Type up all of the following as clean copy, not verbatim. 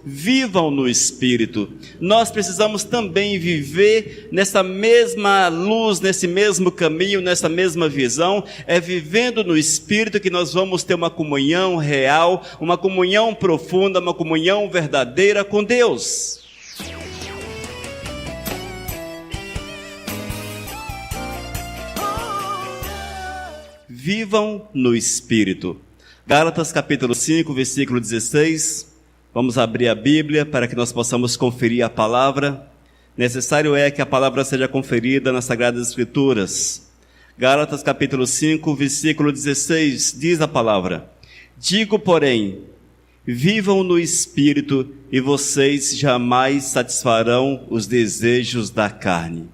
vivam no Espírito. Nós precisamos também viver nessa mesma luz, nesse mesmo caminho, nessa mesma visão. É vivendo no Espírito que nós vamos ter uma comunhão real, uma comunhão profunda, uma comunhão verdadeira com Deus. Vivam no Espírito. Gálatas capítulo 5, versículo 16. Vamos abrir a Bíblia para que nós possamos conferir a palavra. Necessário é que a palavra seja conferida nas Sagradas Escrituras. Gálatas capítulo 5, versículo 16, diz a palavra: digo, porém, vivam no Espírito e vocês jamais satisfarão os desejos da carne.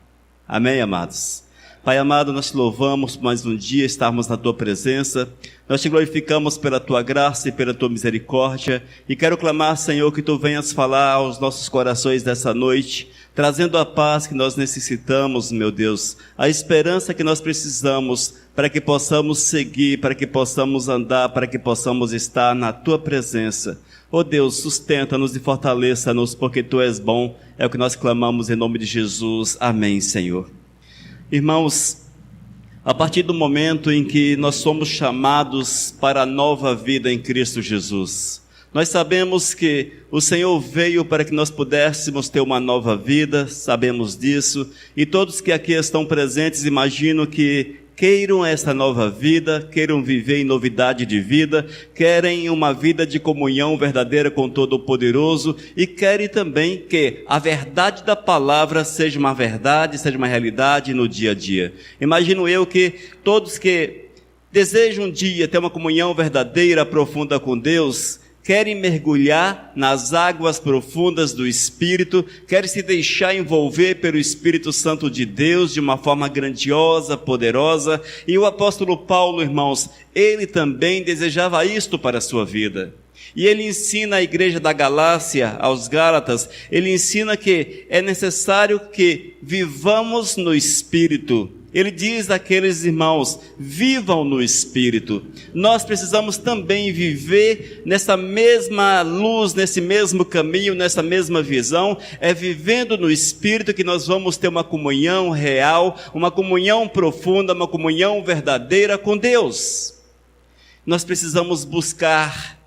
Amém, amados? Pai amado, nós te louvamos por mais um dia estarmos na Tua presença. Nós te glorificamos pela Tua graça e pela Tua misericórdia. E quero clamar, Senhor, que Tu venhas falar aos nossos corações dessa noite, trazendo a paz que nós necessitamos, meu Deus, a esperança que nós precisamos para que possamos seguir, para que possamos andar, para que possamos estar na Tua presença. Oh Deus, sustenta-nos e fortaleça-nos, porque Tu és bom. É o que nós clamamos em nome de Jesus. Amém, Senhor. Irmãos, a partir do momento em que nós somos chamados para a nova vida em Cristo Jesus, nós sabemos que o Senhor veio para que nós pudéssemos ter uma nova vida, sabemos disso, e todos que aqui estão presentes, imagino que queiram essa nova vida, queiram viver em novidade de vida, querem uma vida de comunhão verdadeira com Todo-Poderoso e querem também que a verdade da palavra seja uma verdade, seja uma realidade no dia a dia. Imagino eu que todos que desejam um dia ter uma comunhão verdadeira, profunda com Deus, querem mergulhar nas águas profundas do Espírito, querem se deixar envolver pelo Espírito Santo de Deus de uma forma grandiosa, poderosa. E o apóstolo Paulo, irmãos, ele também desejava isto para a sua vida. E ele ensina à igreja da Galácia, aos Gálatas, ele ensina que é necessário que vivamos no Espírito. Ele diz àqueles irmãos, vivam no Espírito. Nós precisamos também viver nessa mesma luz, nesse mesmo caminho, nessa mesma visão. É vivendo no Espírito que nós vamos ter uma comunhão real, uma comunhão profunda, uma comunhão verdadeira com Deus. Nós precisamos buscar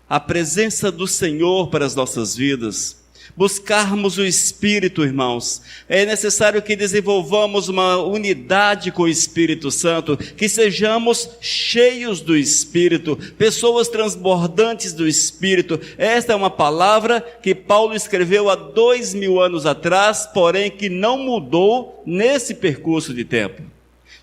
a presença do Senhor para as nossas vidas. Buscarmos o Espírito, irmãos. É necessário que desenvolvamos uma unidade com o Espírito Santo, que sejamos cheios do Espírito, pessoas transbordantes do Espírito. Esta é uma palavra que Paulo escreveu há 2000 anos atrás, porém que não mudou nesse percurso de tempo.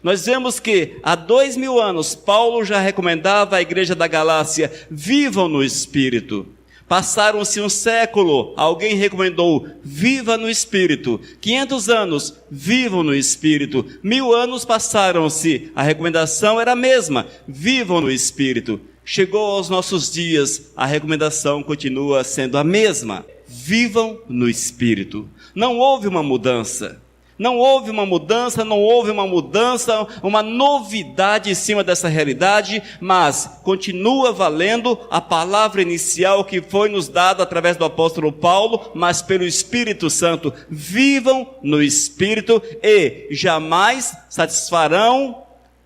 Nós vemos que há 2000 anos Paulo já recomendava à igreja da Galácia, vivam no Espírito. Passaram-se um século, alguém recomendou, viva no Espírito. 500 anos, vivam no Espírito. 1000 anos passaram-se, a recomendação era a mesma, vivam no Espírito. Chegou aos nossos dias, a recomendação continua sendo a mesma, vivam no Espírito. Não houve uma mudança. Não houve uma mudança, uma novidade em cima dessa realidade, mas continua valendo a palavra inicial que foi nos dada através do apóstolo Paulo, mas pelo Espírito Santo. Vivam no Espírito e jamais satisfarão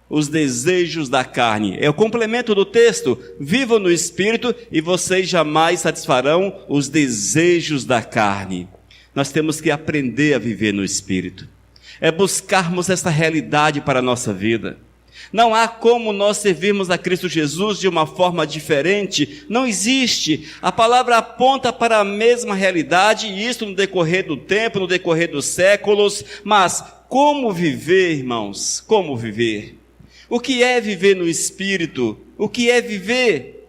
os desejos da carne. É o complemento do texto. Vivam no Espírito e vocês jamais satisfarão os desejos da carne. Nós temos que aprender a viver no Espírito. É buscarmos essa realidade para a nossa vida. Não há como nós servirmos a Cristo Jesus de uma forma diferente. Não existe. A palavra aponta para a mesma realidade, e isso no decorrer do tempo, no decorrer dos séculos. Mas como viver, irmãos? Como viver? O que é viver no Espírito? O que é viver?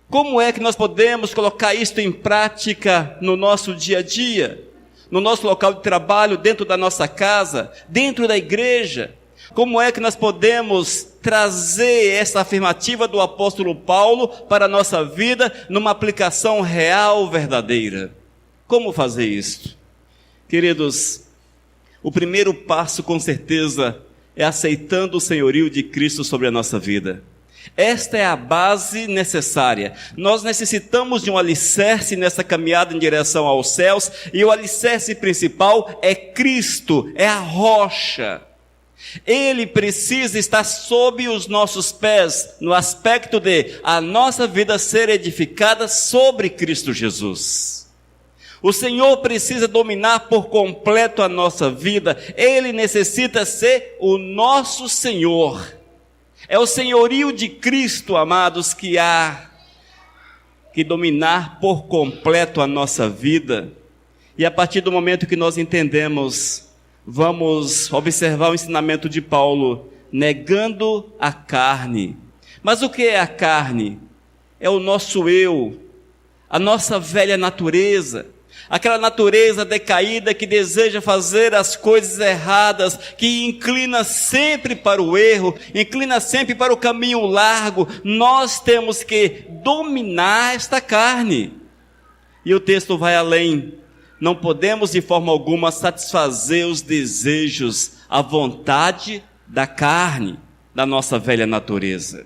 Como é que nós podemos colocar isto em prática no nosso dia a dia? No nosso local de trabalho, dentro da nossa casa, dentro da igreja? Como é que nós podemos trazer essa afirmativa do apóstolo Paulo para a nossa vida numa aplicação real, verdadeira? Como fazer isso? Queridos, o primeiro passo com certeza é aceitando o senhorio de Cristo sobre a nossa vida. Esta é a base necessária. Nós necessitamos de um alicerce nessa caminhada em direção aos céus, e o alicerce principal é Cristo, é a rocha. Ele precisa estar sob os nossos pés, no aspecto de a nossa vida ser edificada sobre Cristo Jesus. O Senhor precisa dominar por completo a nossa vida. Ele necessita ser o nosso Senhor. É o senhorio de Cristo, amados, que há que dominar por completo a nossa vida. E a partir do momento que nós entendemos, vamos observar o ensinamento de Paulo, negando a carne. Mas o que é a carne? É o nosso eu, a nossa velha natureza. Aquela natureza decaída que deseja fazer as coisas erradas, que inclina sempre para o erro, inclina sempre para o caminho largo. Nós temos que dominar esta carne. E o texto vai além. Não podemos de forma alguma satisfazer os desejos, a vontade da carne, da nossa velha natureza.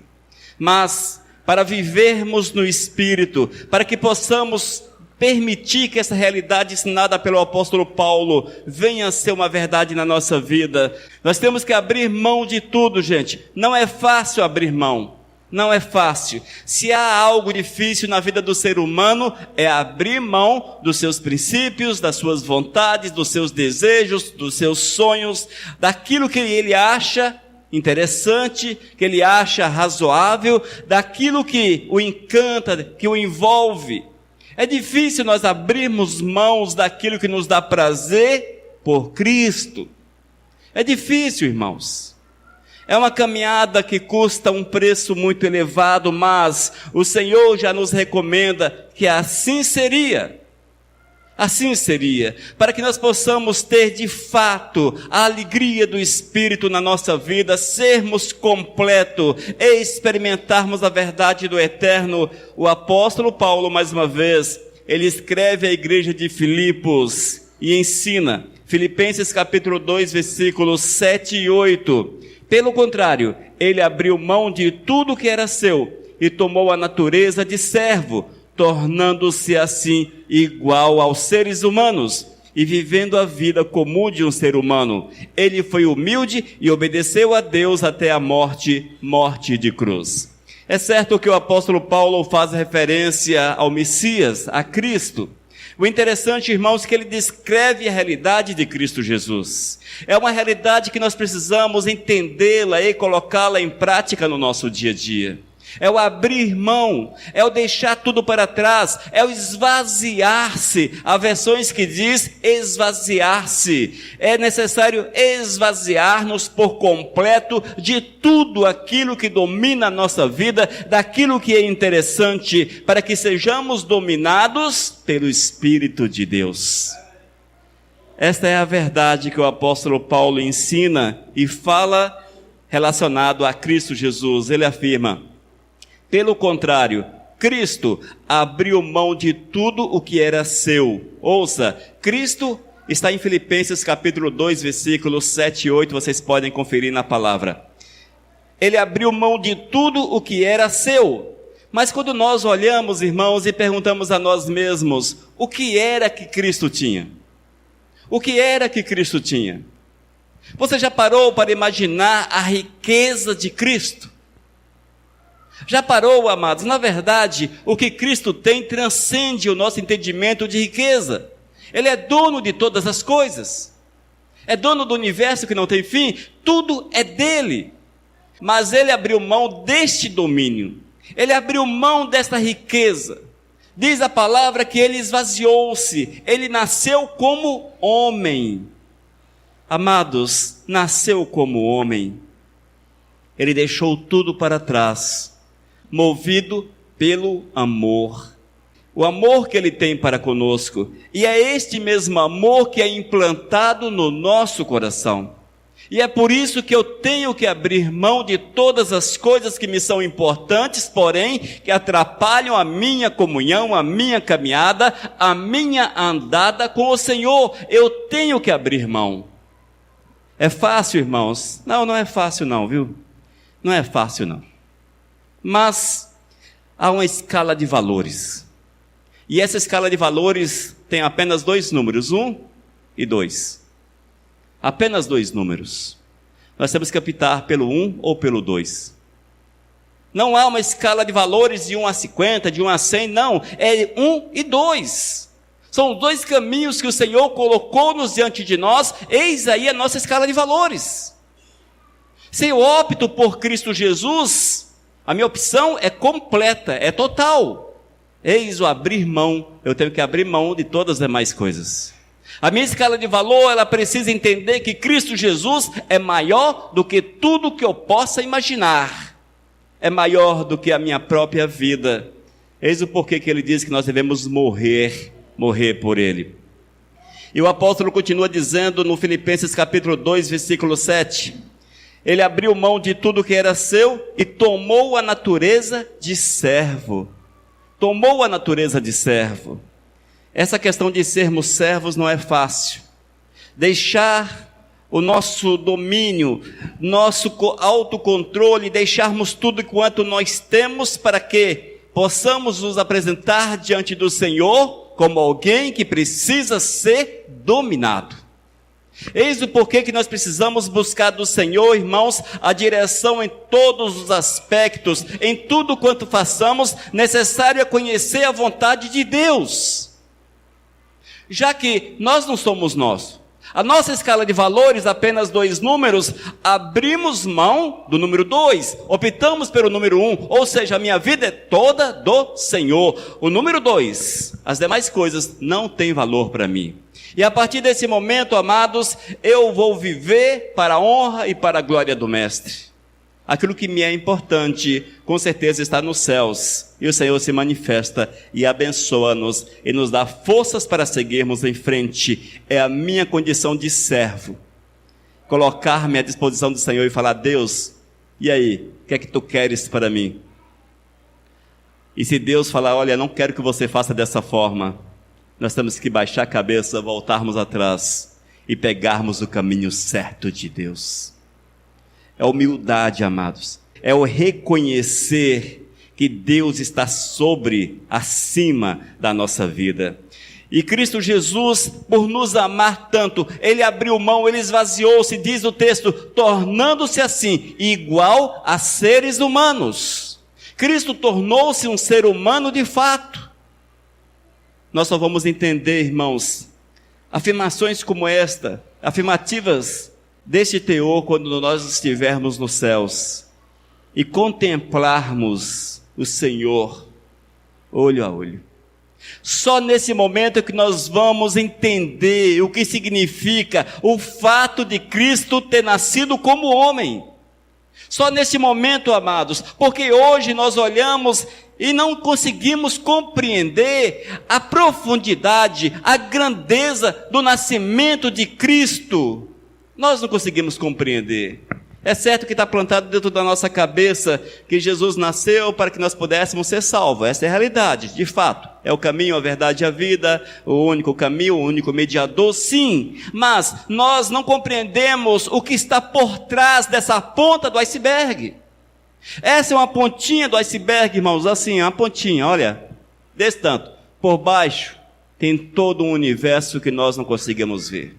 Mas, para vivermos no Espírito, para que possamos permitir que essa realidade ensinada pelo apóstolo Paulo venha a ser uma verdade na nossa vida, nós temos que abrir mão de tudo, gente. Não é fácil abrir mão, não é fácil. Se há algo difícil na vida do ser humano, é abrir mão dos seus princípios, das suas vontades, dos seus desejos, dos seus sonhos, daquilo que ele acha interessante, que ele acha razoável, daquilo que o encanta, que o envolve. É difícil nós abrirmos mãos daquilo que nos dá prazer por Cristo. É difícil, irmãos. É uma caminhada que custa um preço muito elevado, mas o Senhor já nos recomenda que assim seria. Assim seria, para que nós possamos ter de fato a alegria do Espírito na nossa vida, sermos completos e experimentarmos a verdade do eterno. O apóstolo Paulo, mais uma vez, ele escreve à igreja de Filipos e ensina, Filipenses capítulo 2, versículos 7 e 8. Pelo contrário, ele abriu mão de tudo que era seu e tomou a natureza de servo, tornando-se assim igual aos seres humanos e vivendo a vida comum de um ser humano. Ele foi humilde e obedeceu a Deus até a morte de cruz. É certo que o apóstolo Paulo faz referência ao Messias, a Cristo. O interessante, irmãos, é que ele descreve a realidade de Cristo Jesus. É uma realidade que nós precisamos entendê-la e colocá-la em prática no nosso dia a dia. É o abrir mão, é o deixar tudo para trás, é o esvaziar-se. Há versões que diz esvaziar-se. É necessário esvaziar-nos por completo de tudo aquilo que domina a nossa vida, daquilo que é interessante, para que sejamos dominados pelo Espírito de Deus. Esta é a verdade que o apóstolo Paulo ensina e fala relacionado a Cristo Jesus. Ele afirma: pelo contrário, Cristo abriu mão de tudo o que era seu. Ouça, Cristo está em Filipenses capítulo 2, versículos 7 e 8, vocês podem conferir na palavra. Ele abriu mão de tudo o que era seu. Mas quando nós olhamos, irmãos, e perguntamos a nós mesmos, o que era que Cristo tinha? O que era que Cristo tinha? Você já parou para imaginar a riqueza de Cristo? Já parou, amados? Na verdade, o que Cristo tem transcende o nosso entendimento de riqueza. Ele é dono de todas as coisas. É dono do universo que não tem fim. Tudo é dele. Mas ele abriu mão deste domínio. Ele abriu mão desta riqueza. Diz a palavra que ele esvaziou-se. Ele nasceu como homem. Amados, nasceu como homem. Ele deixou tudo para trás, movido pelo amor. O amor que ele tem para conosco. E é este mesmo amor que é implantado no nosso coração. E é por isso que eu tenho que abrir mão de todas as coisas que me são importantes, porém, que atrapalham a minha comunhão, a minha caminhada, a minha andada com o Senhor. Eu tenho que abrir mão. É fácil, irmãos? Não, não é fácil não, viu? Não é fácil não. Mas há uma escala de valores. E essa escala de valores tem apenas 2 números, 1 e 2. Apenas 2 números. Nós temos que optar pelo 1 ou pelo 2. Não há uma escala de valores de 1 a 50, de 1 a 100, não. É 1 e 2. São 2 caminhos que o Senhor colocou-nos diante de nós. Eis aí a nossa escala de valores. Se eu opto por Cristo Jesus, a minha opção é completa, é total. Eis o abrir mão. Eu tenho que abrir mão de todas as demais coisas. A minha escala de valor, ela precisa entender que Cristo Jesus é maior do que tudo que eu possa imaginar. É maior do que a minha própria vida. Eis o porquê que ele diz que nós devemos morrer por ele. E o apóstolo continua dizendo no Filipenses capítulo 2, versículo 7, ele abriu mão de tudo que era seu e tomou a natureza de servo. Tomou a natureza de servo. Essa questão de sermos servos não é fácil. Deixar o nosso domínio, nosso autocontrole, deixarmos tudo quanto nós temos para que possamos nos apresentar diante do Senhor como alguém que precisa ser dominado. Eis o porquê que nós precisamos buscar do Senhor, irmãos, a direção em todos os aspectos, em tudo quanto façamos. Necessário é conhecer a vontade de Deus. Já que nós não somos nós, a nossa escala de valores, apenas 2 números, abrimos mão do número 2, optamos pelo número 1, ou seja, a minha vida é toda do Senhor. O número 2, as demais coisas não têm valor para mim. E a partir desse momento, amados, eu vou viver para a honra e para a glória do Mestre. Aquilo que me é importante, com certeza está nos céus. E o Senhor se manifesta e abençoa-nos e nos dá forças para seguirmos em frente. É a minha condição de servo. Colocar-me à disposição do Senhor e falar: Deus, e aí? O que é que tu queres para mim? E se Deus falar: olha, não quero que você faça dessa forma, nós temos que baixar a cabeça, voltarmos atrás e pegarmos o caminho certo de Deus. É humildade, amados. É o reconhecer que Deus está acima da nossa vida. E Cristo Jesus, por nos amar tanto, Ele abriu mão, Ele esvaziou-se, diz o texto, tornando-se assim, igual a seres humanos. Cristo tornou-se um ser humano de fato. Nós só vamos entender, irmãos, afirmações como esta, afirmativas deste teor, quando nós estivermos nos céus e contemplarmos o Senhor olho a olho. Só nesse momento que nós vamos entender o que significa o fato de Cristo ter nascido como homem. Só nesse momento, amados, porque hoje nós olhamos e não conseguimos compreender a profundidade, a grandeza do nascimento de Cristo. Nós não conseguimos compreender. É certo que está plantado dentro da nossa cabeça que Jesus nasceu para que nós pudéssemos ser salvos. Essa é a realidade, de fato. É o caminho, a verdade e a vida, o único caminho, o único mediador, sim. Mas nós não compreendemos o que está por trás dessa ponta do iceberg. Essa é uma pontinha do iceberg, irmãos, assim, uma pontinha, olha, desse tanto. Por baixo tem todo um universo que nós não conseguimos ver.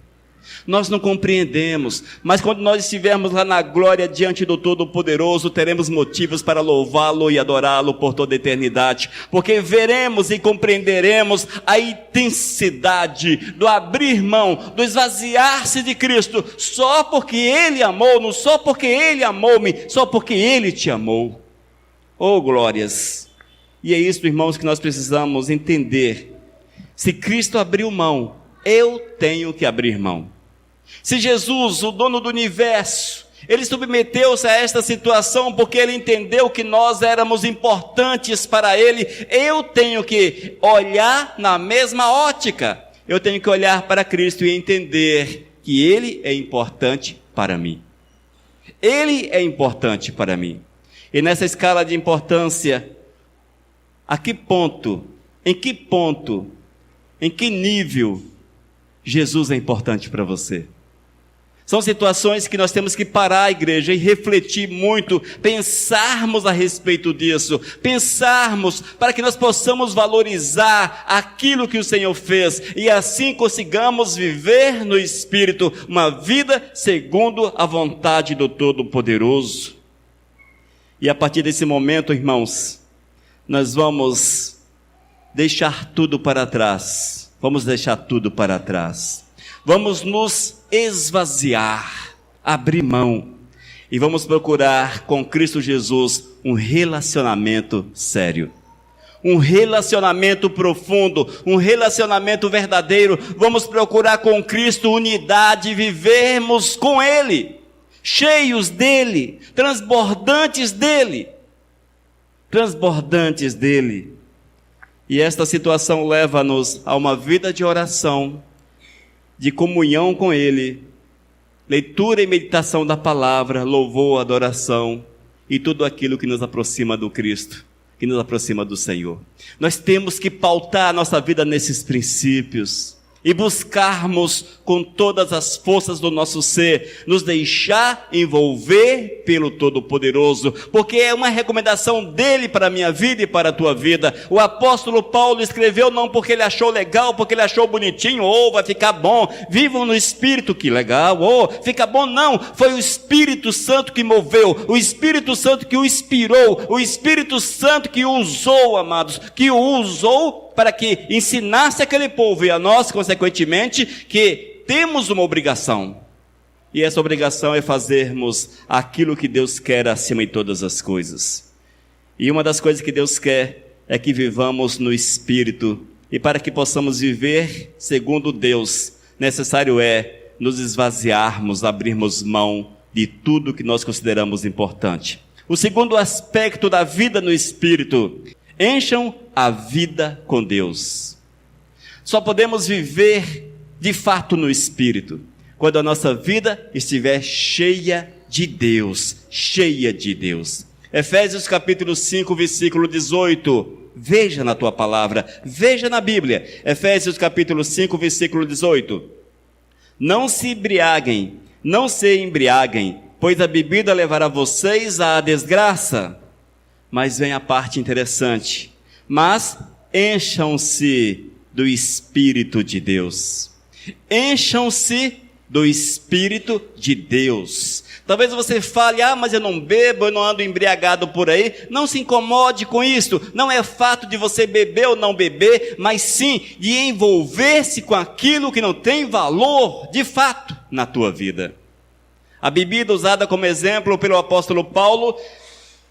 Nós não compreendemos, mas quando nós estivermos lá na glória diante do Todo-Poderoso, teremos motivos para louvá-lo e adorá-lo por toda a eternidade, porque veremos e compreenderemos a intensidade do abrir mão, do esvaziar-se de Cristo, só porque Ele amou-nos, só porque Ele amou-me, só porque Ele te amou. Oh, glórias! E é isso, irmãos, que nós precisamos entender. Se Cristo abriu mão, eu tenho que abrir mão. Se Jesus, o dono do universo, Ele submeteu-se a esta situação porque Ele entendeu que nós éramos importantes para Ele, eu tenho que olhar na mesma ótica. Eu tenho que olhar para Cristo e entender que Ele é importante para mim. Ele é importante para mim. E nessa escala de importância, a que ponto, em que nível Jesus é importante para você? São situações que nós temos que parar, igreja, e refletir muito, pensarmos a respeito disso, pensarmos para que nós possamos valorizar aquilo que o Senhor fez e assim consigamos viver no Espírito uma vida segundo a vontade do Todo-Poderoso. E a partir desse momento, irmãos, nós vamos deixar tudo para trás, vamos deixar tudo para trás. Vamos nos esvaziar, abrir mão e vamos procurar com Cristo Jesus um relacionamento sério, um relacionamento profundo, um relacionamento verdadeiro. Vamos procurar com Cristo unidade, vivermos com Ele, cheios dEle, transbordantes dEle. E esta situação leva-nos a uma vida de oração, de comunhão com Ele, leitura e meditação da palavra, louvor, adoração e tudo aquilo que nos aproxima do Cristo, que nos aproxima do Senhor. Nós temos que pautar a nossa vida nesses princípios e buscarmos com todas as forças do nosso ser, nos deixar envolver pelo Todo-Poderoso, porque é uma recomendação dele para a minha vida e para a tua vida. O apóstolo Paulo escreveu não porque ele achou legal, porque ele achou bonitinho, ou vai ficar bom, vivam no Espírito, que legal, ou fica bom, não, foi o Espírito Santo que moveu, o Espírito Santo que o inspirou, o Espírito Santo que o usou, amados, que o usou para que ensinasse aquele povo e a nós, consequentemente, que temos uma obrigação. E essa obrigação é fazermos aquilo que Deus quer acima de todas as coisas. E uma das coisas que Deus quer é que vivamos no Espírito. E para que possamos viver segundo Deus, necessário é nos esvaziarmos, abrirmos mão de tudo que nós consideramos importante. O segundo aspecto da vida no Espírito: encham a vida com Deus. Só podemos viver de fato no Espírito quando a nossa vida estiver cheia de Deus, cheia de Deus. Efésios capítulo 5, versículo 18. Veja na tua palavra, veja na Bíblia. Efésios capítulo 5, versículo 18. Não se embriaguem, não se embriaguem, pois a bebida levará vocês à desgraça. Mas vem a parte interessante. Mas encham-se do Espírito de Deus. Encham-se do Espírito de Deus. Talvez você fale, mas eu não bebo, eu não ando embriagado por aí. Não se incomode com isso. Não é fato de você beber ou não beber, mas sim de envolver-se com aquilo que não tem valor, de fato, na tua vida. A bebida usada como exemplo pelo apóstolo Paulo,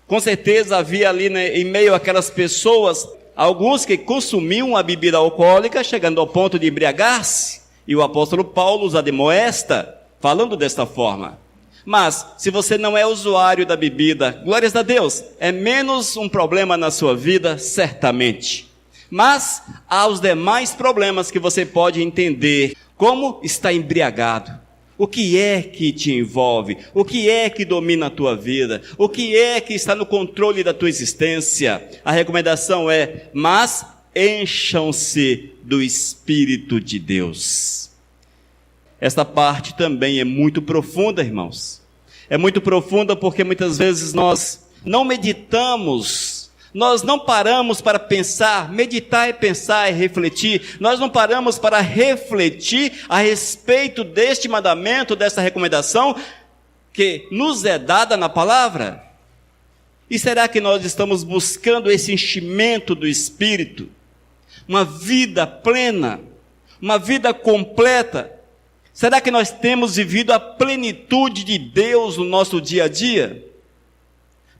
com certeza havia ali, em meio àquelas pessoas, alguns que consumiam a bebida alcoólica, chegando ao ponto de embriagar-se. E o apóstolo Paulo os admoesta, falando desta forma. Mas, se você não é usuário da bebida, glórias a Deus, é menos um problema na sua vida, certamente. Mas, há os demais problemas que você pode entender, como está embriagado. O que é que te envolve? O que é que domina a tua vida? O que é que está no controle da tua existência? A recomendação é, mas encham-se do Espírito de Deus. Esta parte também é muito profunda, irmãos. É muito profunda porque muitas vezes nós não meditamos, nós não paramos para pensar. Meditar é pensar, é refletir. Nós não paramos para refletir a respeito deste mandamento, desta recomendação que nos é dada na palavra. E será que nós estamos buscando esse enchimento do Espírito? Uma vida plena, uma vida completa. Será que nós temos vivido a plenitude de Deus no nosso dia a dia?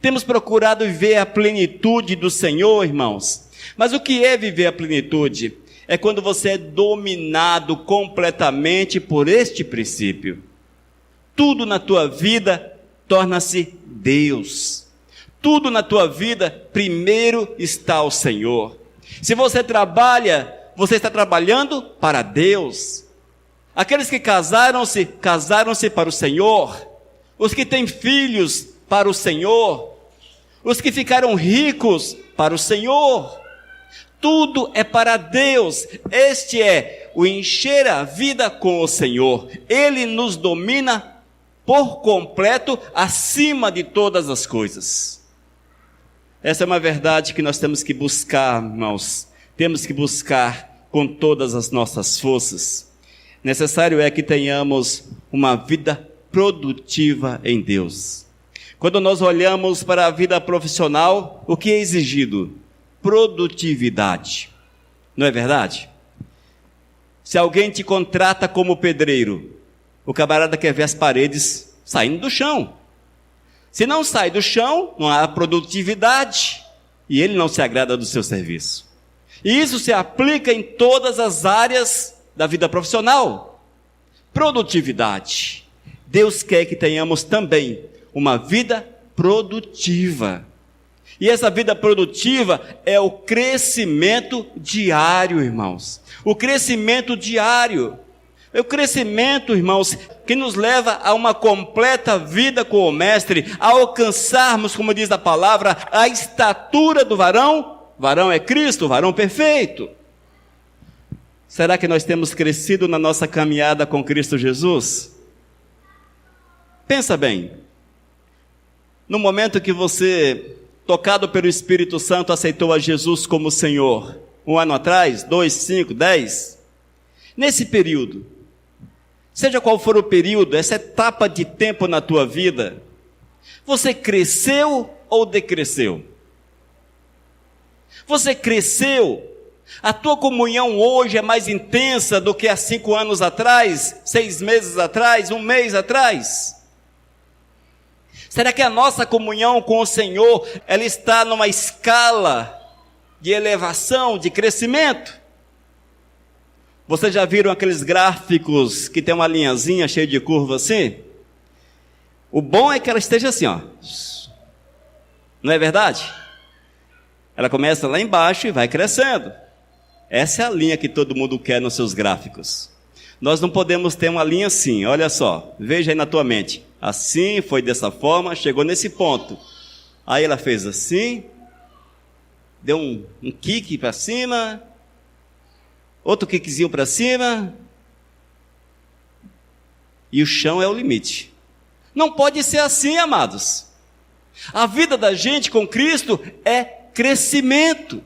Temos procurado viver a plenitude do Senhor, irmãos. Mas o que é viver a plenitude? É quando você é dominado completamente por este princípio. Tudo na tua vida torna-se Deus. Tudo na tua vida, primeiro está o Senhor. Se você trabalha, você está trabalhando para Deus. Aqueles que casaram-se para o Senhor. Os que têm filhos, para o Senhor. Os que ficaram ricos, para o Senhor. tudo é para Deus. Este é o encher a vida com o Senhor. Ele nos domina por completo, acima de todas as coisas. Essa é uma verdade que nós temos que buscar, irmãos. Temos que buscar com todas as nossas forças. Necessário é que tenhamos uma vida produtiva em Deus. Quando nós olhamos para a vida profissional, o que é exigido? Produtividade. Não é verdade? Se alguém te contrata como pedreiro, o camarada quer ver as paredes saindo do chão. Se não sai do chão, não há produtividade. E ele não se agrada do seu serviço. E isso se aplica em todas as áreas da vida profissional. Produtividade. Deus quer que tenhamos também uma vida produtiva. E essa vida produtiva é o crescimento diário, irmãos. O crescimento diário. É o crescimento, irmãos, que nos leva a uma completa vida com o Mestre, a alcançarmos, como diz a palavra, a estatura do varão. Varão é Cristo, varão perfeito. Será que nós temos crescido na nossa caminhada com Cristo Jesus? Pensa bem. No momento que você, tocado pelo Espírito Santo, aceitou a Jesus como Senhor, 1 ano atrás, 2, 5, 10, nesse período, seja qual for o período, essa etapa de tempo na tua vida, você cresceu ou decresceu? Você cresceu? A tua comunhão hoje é mais intensa do que há 5 anos atrás, 6 meses atrás, 1 mês atrás? Será que a nossa comunhão com o Senhor, ela está numa escala de elevação, de crescimento? Vocês já viram aqueles gráficos que tem uma linhazinha cheia de curva assim? O bom é que ela esteja assim, ó. Não é verdade? Ela começa lá embaixo e vai crescendo. Essa é a linha que todo mundo quer nos seus gráficos. Nós não podemos ter uma linha assim, olha só, veja aí na tua mente. Assim, foi dessa forma, chegou nesse ponto. Aí ela fez assim, deu um kick para cima, outro kickzinho para cima, e o chão é o limite. Não pode ser assim, amados. A vida da gente com Cristo é crescimento.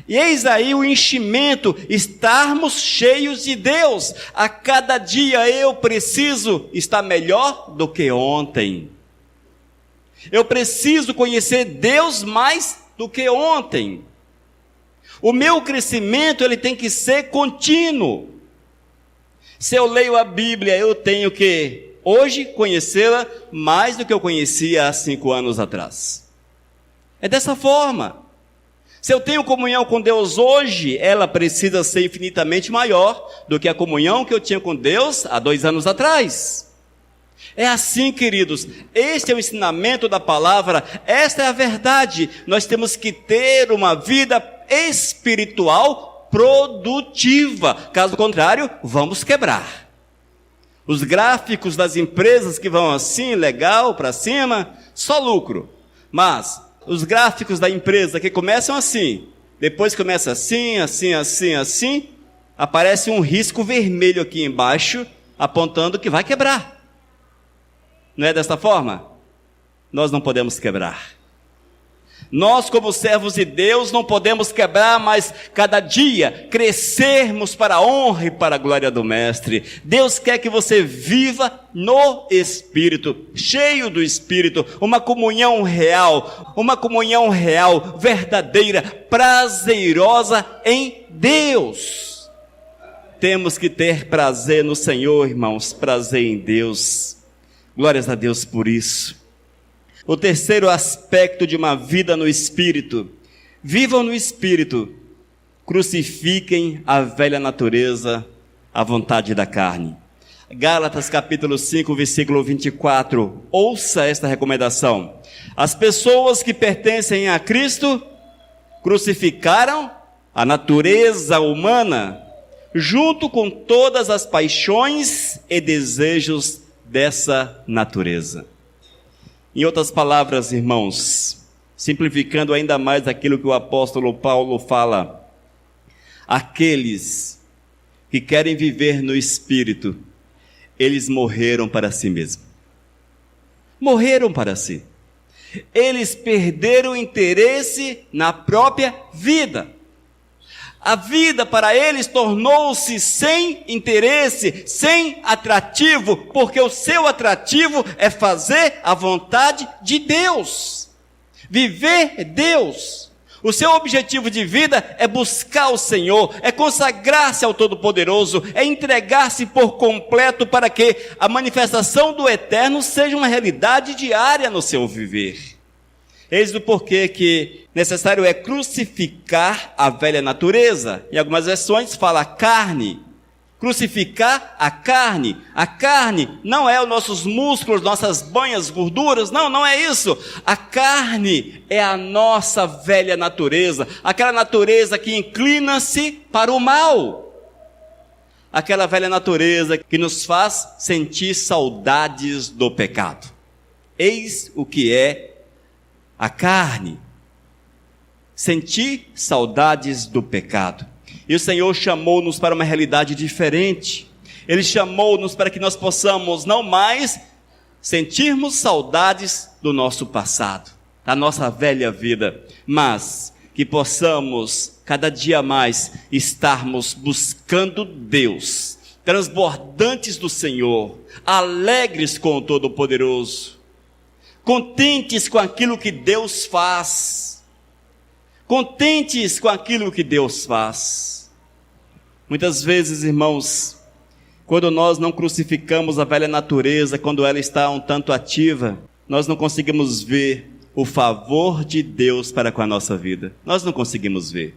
E eis aí o enchimento, estarmos cheios de Deus. A cada dia eu preciso estar melhor do que ontem. Eu preciso conhecer Deus mais do que ontem. O meu crescimento, ele tem que ser contínuo. Se eu leio a Bíblia, eu tenho que, hoje, conhecê-la mais do que eu conhecia há 5 anos atrás. É dessa forma. Se eu tenho comunhão com Deus hoje, ela precisa ser infinitamente maior do que a comunhão que eu tinha com Deus há 2 anos atrás. É assim, queridos, este é o ensinamento da palavra, esta é a verdade. Nós temos que ter uma vida espiritual produtiva, caso contrário, vamos quebrar. Os gráficos das empresas que vão assim, legal, para cima, só lucro. Mas os gráficos da empresa que começam assim, depois começa assim, assim, assim, assim, aparece um risco vermelho aqui embaixo, apontando que vai quebrar. Não é desta forma? Nós não podemos quebrar. Nós, como servos de Deus, não podemos quebrar, mas cada dia crescermos para a honra e para a glória do Mestre. Deus quer que você viva no Espírito, cheio do Espírito, uma comunhão real, verdadeira, prazerosa em Deus. Temos que ter prazer no Senhor, irmãos, prazer em Deus. Glórias a Deus por isso. O terceiro aspecto de uma vida no Espírito: vivam no Espírito, crucifiquem a velha natureza, a vontade da carne. Gálatas capítulo 5, versículo 24, ouça esta recomendação. As pessoas que pertencem a Cristo crucificaram a natureza humana, junto com todas as paixões e desejos dessa natureza. Em outras palavras, irmãos, simplificando ainda mais aquilo que o apóstolo Paulo fala, Aqueles que querem viver no Espírito, eles morreram para si mesmos. Morreram para si. Eles perderam o interesse na própria vida. A vida para eles tornou-se sem interesse, sem atrativo, porque o seu atrativo é fazer a vontade de Deus. Viver Deus. O seu objetivo de vida é buscar o Senhor, é consagrar-se ao Todo-Poderoso, é entregar-se por completo para que a manifestação do Eterno seja uma realidade diária no seu viver. Eis o porquê que necessário é crucificar a velha natureza. Em algumas versões fala carne. Crucificar a carne. A carne não é os nossos músculos, nossas banhas, gorduras. Não, não é isso. A carne é a nossa velha natureza. Aquela natureza que inclina-se para o mal. Aquela velha natureza que nos faz sentir saudades do pecado. Eis o que é a carne. Sentir saudades do pecado. E o Senhor chamou-nos para uma realidade diferente. Ele chamou-nos para que nós possamos não mais sentirmos saudades do nosso passado, da nossa velha vida, mas que possamos cada dia mais estarmos buscando Deus, transbordantes do Senhor, alegres com o Todo-Poderoso, contentes com aquilo que Deus faz, contentes com aquilo que Deus faz. Muitas vezes, irmãos, quando nós não crucificamos a velha natureza, quando ela está um tanto ativa, nós não conseguimos ver o favor de Deus para com a nossa vida. Nós não conseguimos ver.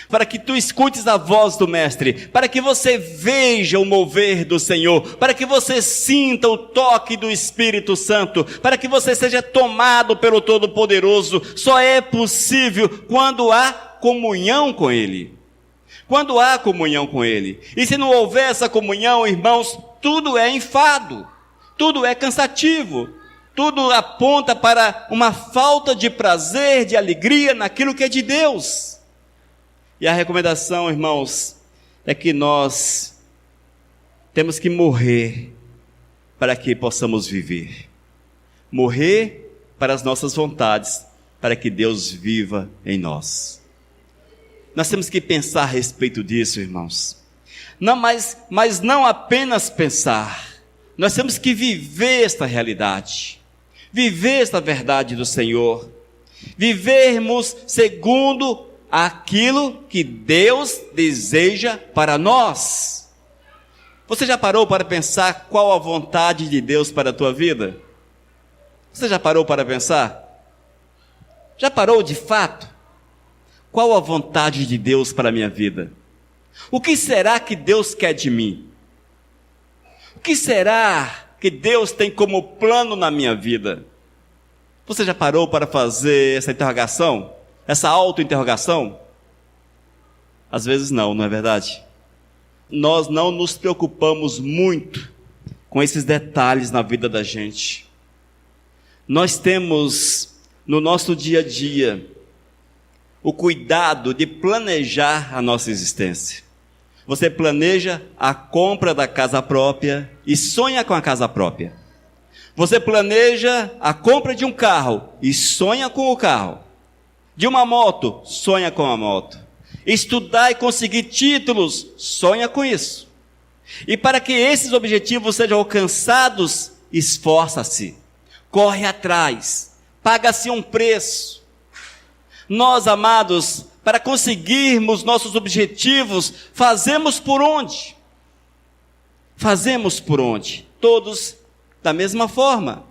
Para que tu escutes a voz do Mestre, para que você veja o mover do Senhor, para que você sinta o toque do Espírito Santo, para que você seja tomado pelo Todo-Poderoso, só é possível quando há comunhão com Ele. Quando há comunhão com Ele. E se não houver essa comunhão, irmãos, tudo é enfado, tudo é cansativo, tudo aponta para uma falta de prazer, de alegria naquilo que é de Deus. E a recomendação, irmãos, é que nós temos que morrer para que possamos viver. Morrer para as nossas vontades, para que Deus viva em nós. Nós temos que pensar a respeito disso, irmãos. Não, mas não apenas pensar. Nós temos que viver esta realidade. Viver esta verdade do Senhor. Vivermos segundo aquilo que Deus deseja para nós. Você já parou para pensar qual a vontade de Deus para a tua vida? Você já parou para pensar? Já parou de fato? Qual a vontade de Deus para a minha vida? O que será que Deus quer de mim? O que será que Deus tem como plano na minha vida? Você já parou para fazer essa interrogação? Essa auto-interrogação? Às vezes não é verdade? Nós não nos preocupamos muito com esses detalhes na vida da gente. Nós temos no nosso dia a dia o cuidado de planejar a nossa existência. Você planeja a compra da casa própria e sonha com a casa própria. Você planeja a compra de um carro e sonha com o carro. De uma moto, sonha com a moto. Estudar e conseguir títulos, sonha com isso. E para que esses objetivos sejam alcançados, esforça-se, corre atrás, paga-se um preço. Nós, amados, para conseguirmos nossos objetivos, fazemos por onde? Fazemos por onde? Todos da mesma forma.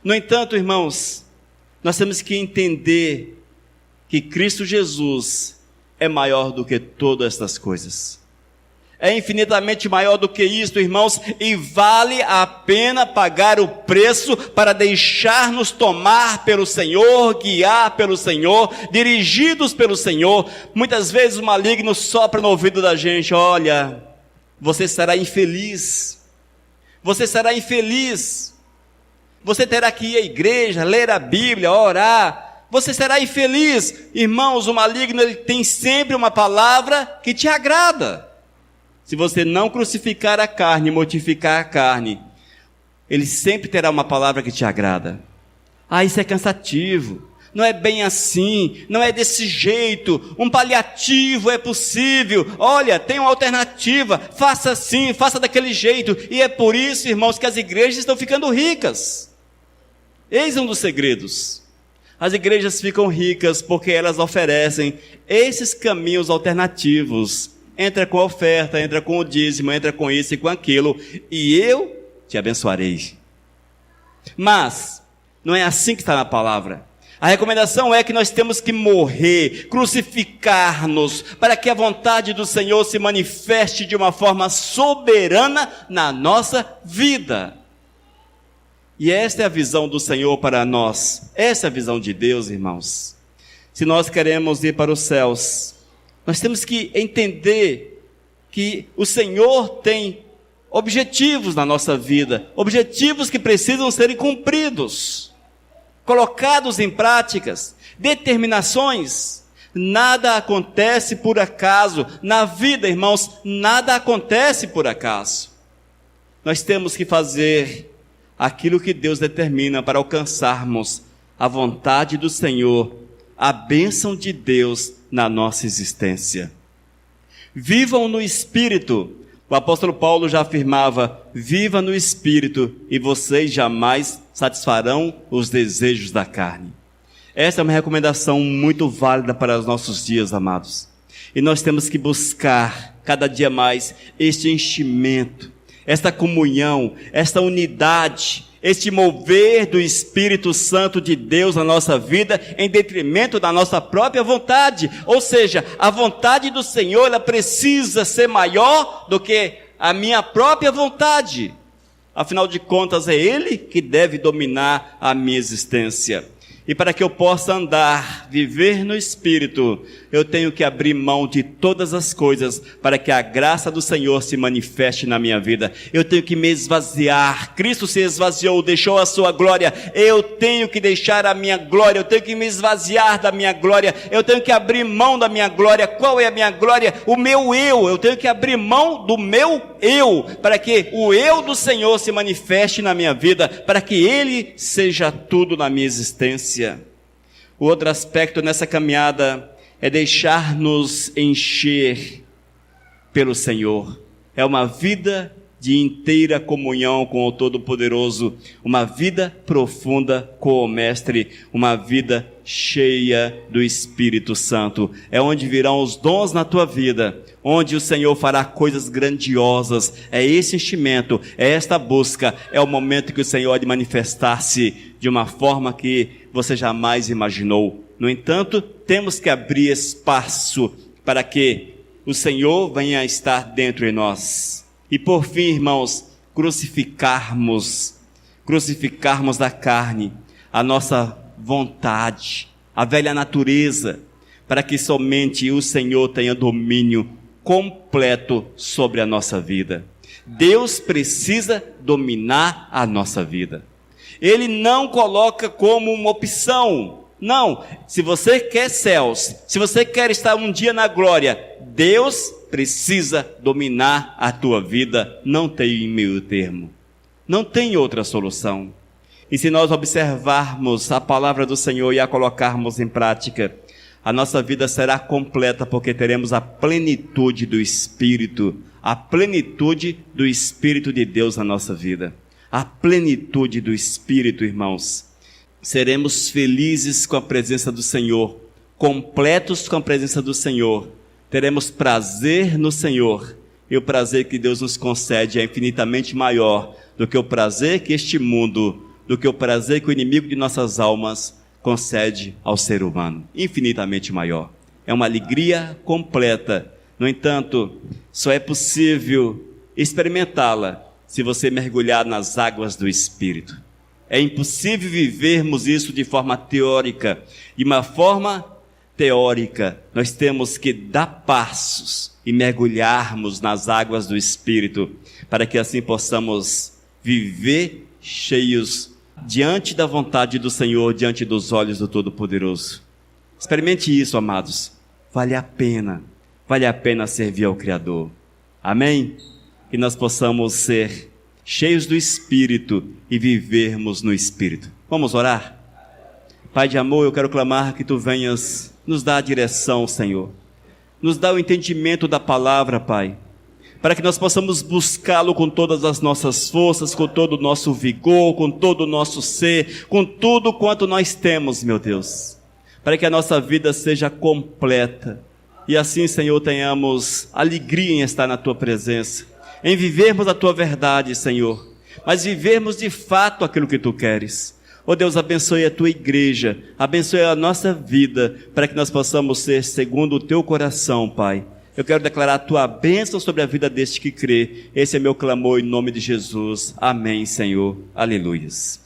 No entanto, irmãos, nós temos que entender que Cristo Jesus é maior do que todas estas coisas. É infinitamente maior do que isto, irmãos, e vale a pena pagar o preço para deixar-nos tomar pelo Senhor, guiar pelo Senhor, dirigidos pelo Senhor. Muitas vezes o maligno sopra no ouvido da gente: olha, você será infeliz, você será infeliz, você terá que ir à igreja, ler a Bíblia, orar, você será infeliz. Irmãos, o maligno ele tem sempre uma palavra que te agrada. Se você não crucificar a carne, mortificar a carne, ele sempre terá uma palavra que te agrada. Isso é cansativo. Não é bem assim, não é desse jeito, um paliativo é possível, olha, tem uma alternativa, faça assim, faça daquele jeito, e é por isso, irmãos, que as igrejas estão ficando ricas. Eis um dos segredos, as igrejas ficam ricas porque elas oferecem esses caminhos alternativos, entra com a oferta, entra com o dízimo, entra com isso e com aquilo, e eu te abençoarei. Mas, não é assim que está na palavra. A recomendação é que nós temos que morrer, crucificar-nos, para que a vontade do Senhor se manifeste de uma forma soberana na nossa vida. E esta é a visão do Senhor para nós, essa é a visão de Deus, irmãos. Se nós queremos ir para os céus, nós temos que entender que o Senhor tem objetivos na nossa vida, objetivos que precisam serem cumpridos, colocados em práticas, determinações. Nada acontece por acaso. Na vida, irmãos, nada acontece por acaso. Nós temos que fazer aquilo que Deus determina para alcançarmos a vontade do Senhor, a bênção de Deus na nossa existência. Vivam no Espírito. O apóstolo Paulo já afirmava: viva no Espírito e vocês jamais satisfarão os desejos da carne. Essa é uma recomendação muito válida para os nossos dias, amados. E nós temos que buscar cada dia mais este enchimento, esta comunhão, esta unidade, este mover do Espírito Santo de Deus na nossa vida, em detrimento da nossa própria vontade. Ou seja, a vontade do Senhor, ela precisa ser maior do que a minha própria vontade. Afinal de contas, é Ele que deve dominar a minha existência. E para que eu possa andar, viver no Espírito, eu tenho que abrir mão de todas as coisas para que a graça do Senhor se manifeste na minha vida. Eu tenho que me esvaziar. Cristo se esvaziou, deixou a sua glória. Eu tenho que deixar a minha glória, eu tenho que me esvaziar da minha glória. Eu tenho que abrir mão da minha glória. Qual é a minha glória? O meu eu. Eu tenho que abrir mão do meu eu, para que o eu do Senhor se manifeste na minha vida, para que Ele seja tudo na minha existência. O outro aspecto nessa caminhada é deixar-nos encher pelo Senhor. É uma vida de inteira comunhão com o Todo-Poderoso, uma vida profunda com o Mestre, uma vida cheia do Espírito Santo. É onde virão os dons na tua vida, onde o Senhor fará coisas grandiosas. É esse enchimento, é esta busca, é o momento que o Senhor há de manifestar-se de uma forma que você jamais imaginou. No entanto, temos que abrir espaço para que o Senhor venha estar dentro de nós. E por fim, irmãos, crucificarmos da carne, a nossa vontade, a velha natureza, para que somente o Senhor tenha domínio completo sobre a nossa vida. Deus precisa dominar a nossa vida. Ele não coloca como uma opção. Não, se você quer céus, se você quer estar um dia na glória, Deus precisa dominar a tua vida. Não tem meio termo, não tem outra solução. E se nós observarmos a palavra do Senhor e a colocarmos em prática, a nossa vida será completa, porque teremos a plenitude do Espírito, a plenitude do Espírito de Deus na nossa vida. A plenitude do Espírito, irmãos. Seremos felizes com a presença do Senhor, completos com a presença do Senhor. Teremos prazer no Senhor, e o prazer que Deus nos concede é infinitamente maior do que o prazer que este mundo, do que o prazer que o inimigo de nossas almas concede ao ser humano. Infinitamente maior. É uma alegria completa. No entanto, só é possível experimentá-la se você mergulhar nas águas do Espírito. É impossível vivermos isso de forma teórica. De uma forma teórica, nós temos que dar passos e mergulharmos nas águas do Espírito, para que assim possamos viver cheios diante da vontade do Senhor, diante dos olhos do Todo-Poderoso. Experimente isso, amados. Vale a pena servir ao Criador. Amém? Que nós possamos ser cheios do Espírito e vivermos no Espírito. Vamos orar? Pai de amor, eu quero clamar que Tu venhas nos dar a direção, Senhor. Nos dá o entendimento da palavra, Pai, para que nós possamos buscá-lo com todas as nossas forças, com todo o nosso vigor, com todo o nosso ser, com tudo quanto nós temos, meu Deus, para que a nossa vida seja completa, e assim, Senhor, tenhamos alegria em estar na Tua presença, em vivermos a Tua verdade, Senhor, mas vivermos de fato aquilo que Tu queres. Ó Deus, abençoe a Tua igreja, abençoe a nossa vida, para que nós possamos ser segundo o Teu coração, Pai. Eu quero declarar a Tua bênção sobre a vida deste que crê. Esse é meu clamor em nome de Jesus. Amém, Senhor. Aleluias.